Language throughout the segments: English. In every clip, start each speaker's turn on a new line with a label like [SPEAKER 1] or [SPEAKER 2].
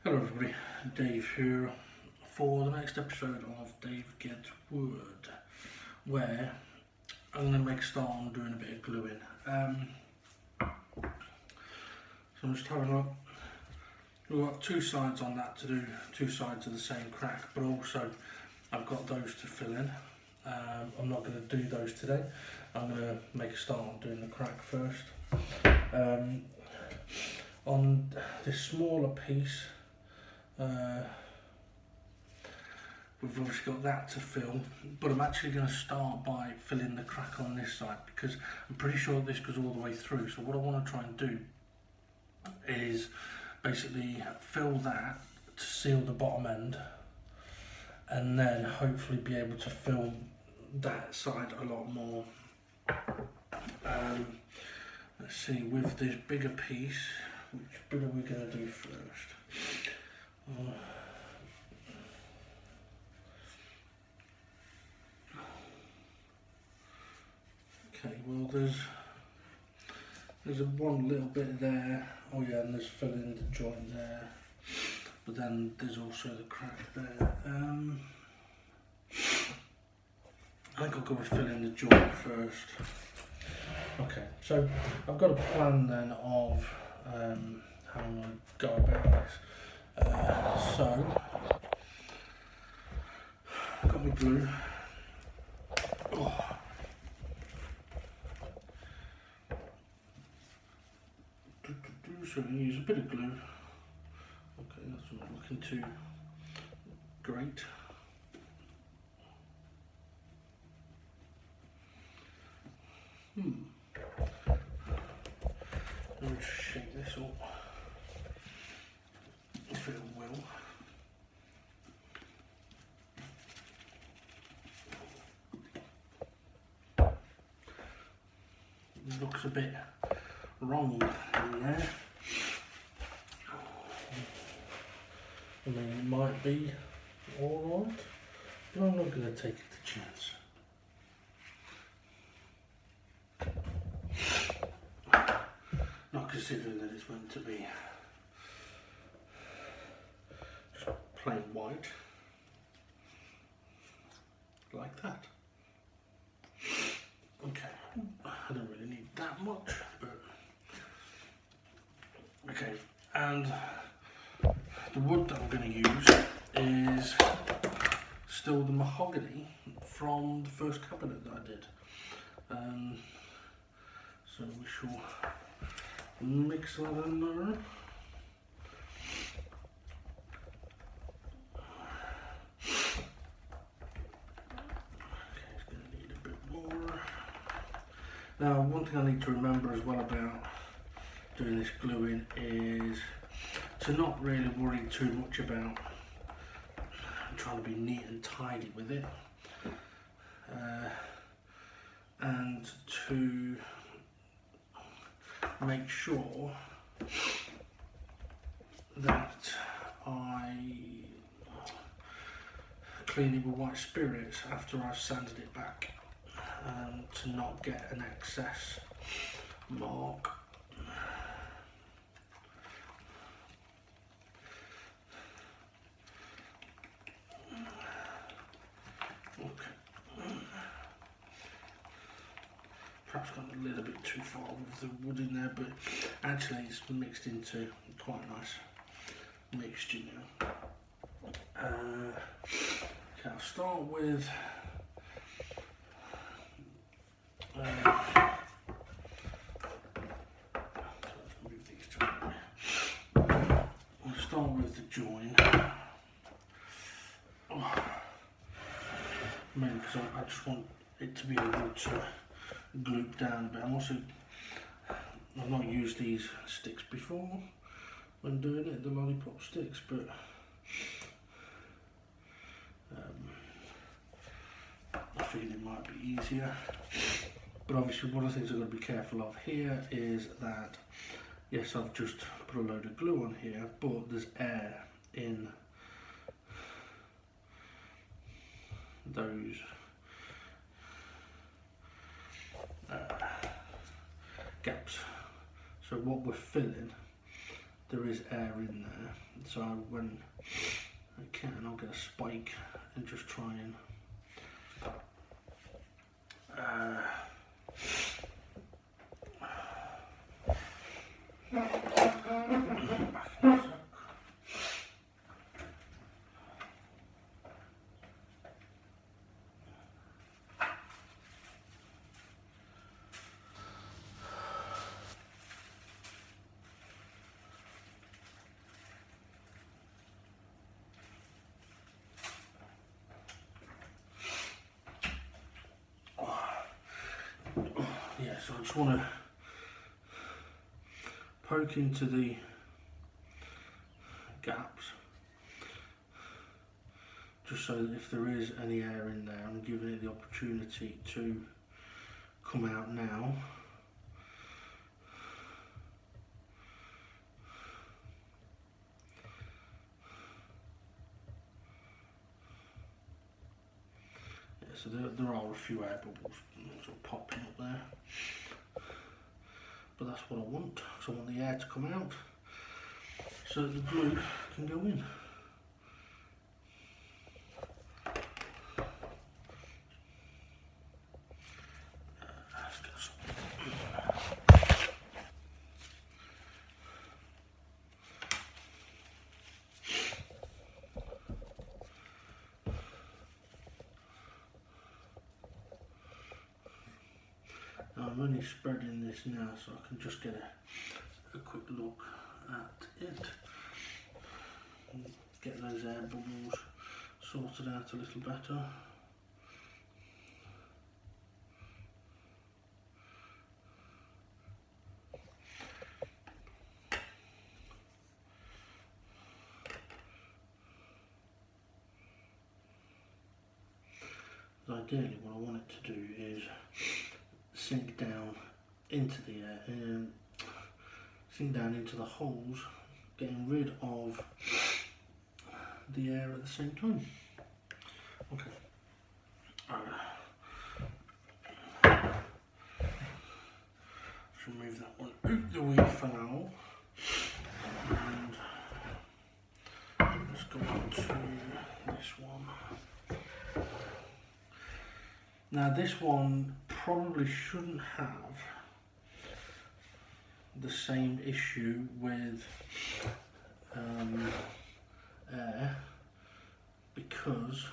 [SPEAKER 1] Hello everybody, Dave here for the next episode of Dave Gets Wood, where I'm going to make a start on doing a bit of gluing. So I'm just having a look. We've got two sides on that to do, two sides of the same crack, but also I've got those to fill in. I'm not going to do those today. I'm going to make a start on doing the crack first. On this smaller piece, we've obviously got that to fill, but I'm actually going to start by filling the crack on this side because I'm pretty sure this goes all the way through. So what I want to try and do is basically fill that to seal the bottom end, and then hopefully be able to fill that side a lot more. Let's see, with this bigger piece, which bit are we going to do first? Okay, well there's a one little bit there. Oh yeah, and there's filling the joint there. But then there's also the crack there. I think I'll go with filling the joint first. Okay, so I've got a plan then of how I'm going to go about this. So I've got my glue. So I'm going to use a bit of glue. Okay, that's not looking too great. Let me just shake this up, if it will. It looks a bit wrong in there. I mean, it might be alright, but I'm not going to take the chance. Not considering that it's meant to be just plain white, like that. Okay, I don't really need that much, but okay. And the wood that I'm going to use is still the mahogany from the first cabinet that I did. So we shall mix that in there. Okay, it's going to need a bit more. Now, one thing I need to remember as well about doing this gluing is to not really worry too much about trying to be neat and tidy with it, and to make sure that I clean it with white spirits after I've sanded it back, to not get an excess mark. Perhaps gone a little bit too far with the wood in there, but actually it's mixed into quite a nice mixture now. Okay, I'll start with let's move these two. I'll start with the join. Mainly because I just want it to be able to gloop down a bit. I've not used these sticks before when doing it, the lollipop sticks, but I feel it might be easier. But obviously one of the things I've got to be careful of here is that, yes, I've just put a load of glue on here, but there's air in those gaps. So what we're filling, there is air in there. So when I can, I'll get a spike and just try and yeah, so I just want to poke into the gaps, just so that if there is any air in there, I'm giving it the opportunity to come out now. Yeah, so there are a few air bubbles sort of popping up there, but that's what I want. So I want the air to come out so that the glue can go in. Now I'm only spreading this now so I can just get a quick look at it. Get those air bubbles sorted out a little better. Ideally what I want it to do is sink down into the air and sink down into the holes, getting rid of the air at the same time. Okay. Let's remove that one out the way for now. And let's go on to this one. Now this one probably shouldn't have the same issue with air, because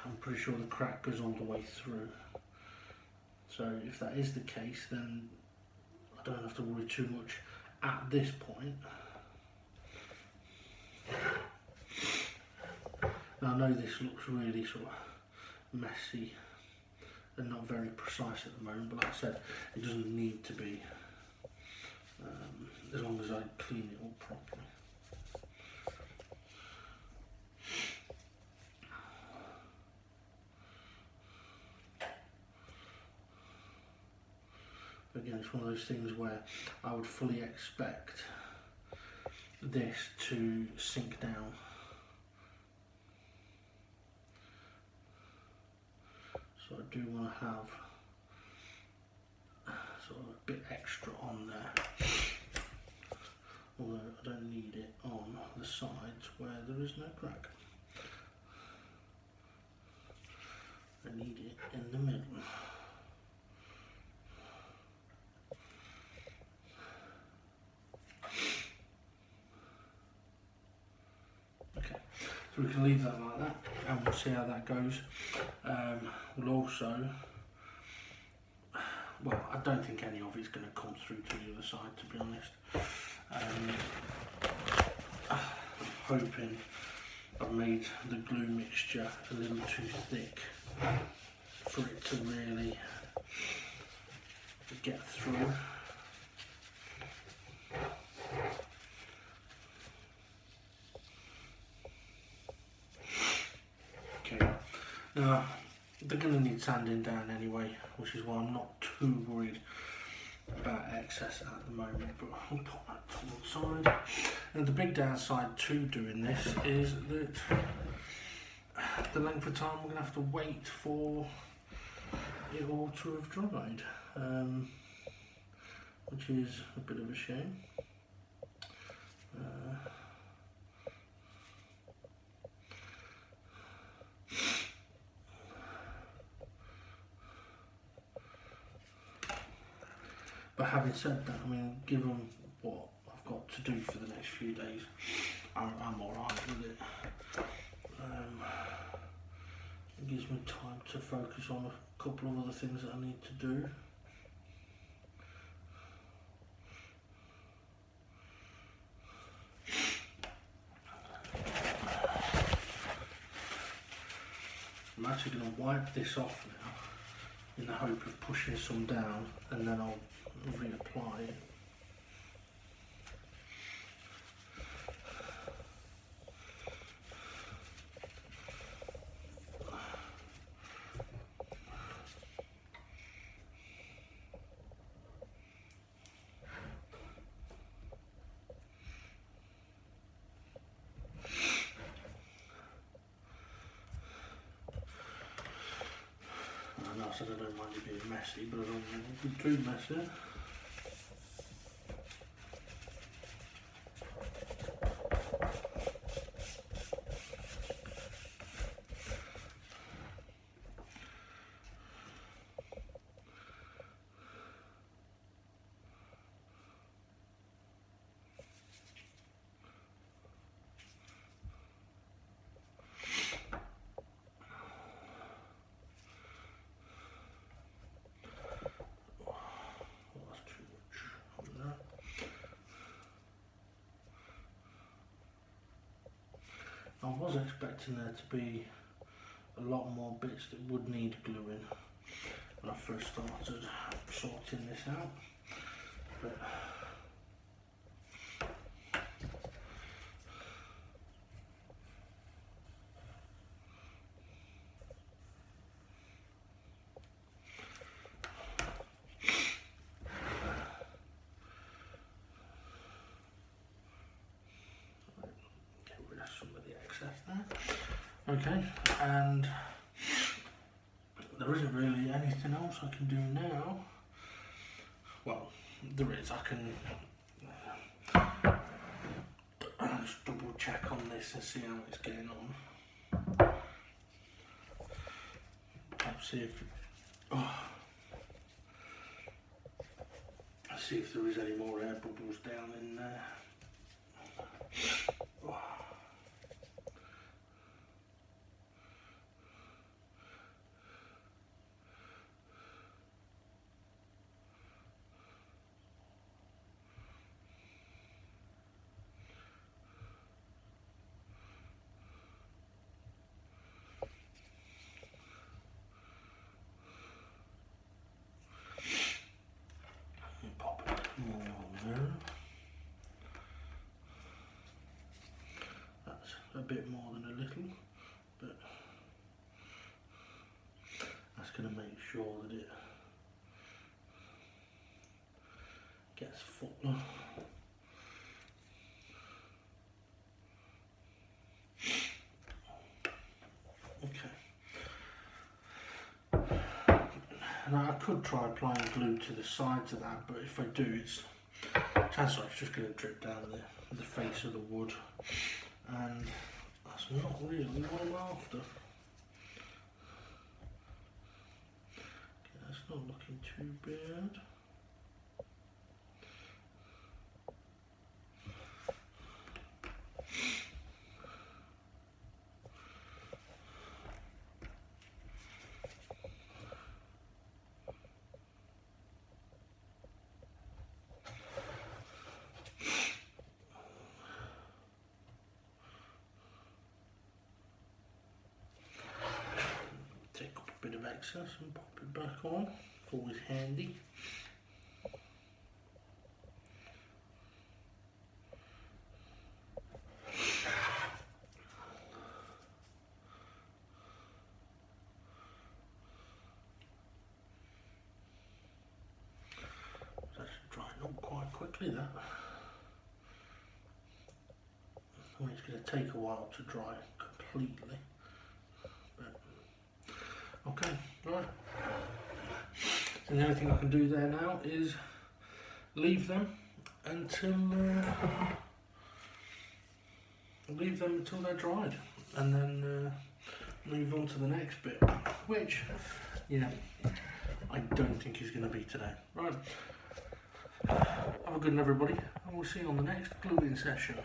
[SPEAKER 1] I'm pretty sure the crack goes all the way through. So if that is the case, then I don't have to worry too much at this point. Now I know this looks really sort of messy and not very precise at the moment, but like I said, it doesn't need to be, as long as I clean it all properly. Again, it's one of those things where I would fully expect this to sink down. So I do want to have sort of a bit extra on there, although I don't need it on the sides where there is no crack. I need it in the middle. Okay, so we can leave that like that and we'll see how that goes. We'll also, well, I don't think any of it's going to come through to the other side, to be honest. I'm hoping I've made the glue mixture a little too thick for it to really get through. Okay, now they're going to need sanding down anyway, which is why I'm not too worried about excess at the moment, but I'll put that to one side. And the big downside to doing this is that the length of time we're going to have to wait for it all to have dried, which is a bit of a shame. But having said that, I mean, given what I've got to do for the next few days, I'm alright with it. It gives me time to focus on a couple of other things that I need to do. I'm actually going to wipe this off now in the hope of pushing some down, and then I'll reapply it. I said I don't mind it being messy, but I don't want it to be too messy. I was expecting there to be a lot more bits that would need gluing when I first started sorting this out, but okay, and there isn't really anything else I can do now. Well, there is. I can just double check on this and see how it's getting on. Perhaps see if there is any more air bubbles down in there. A bit more than a little, but that's going to make sure that it gets fuller. Okay. Now I could try applying glue to the sides of that, but if I do, chances are it's just going to drip down the face of the wood, and that's not really what I'm after. Okay, that's not looking too bad. Take up a bit of excess and pop it back on. Always handy. It's actually drying up quite quickly, that. I mean, it's going to take a while to dry completely. Okay, right. And the only thing I can do there now is leave them until they're dried, and then move on to the next bit, which, yeah, I don't think is going to be today. Right. good one, everybody, and we'll see you on the next gluing session.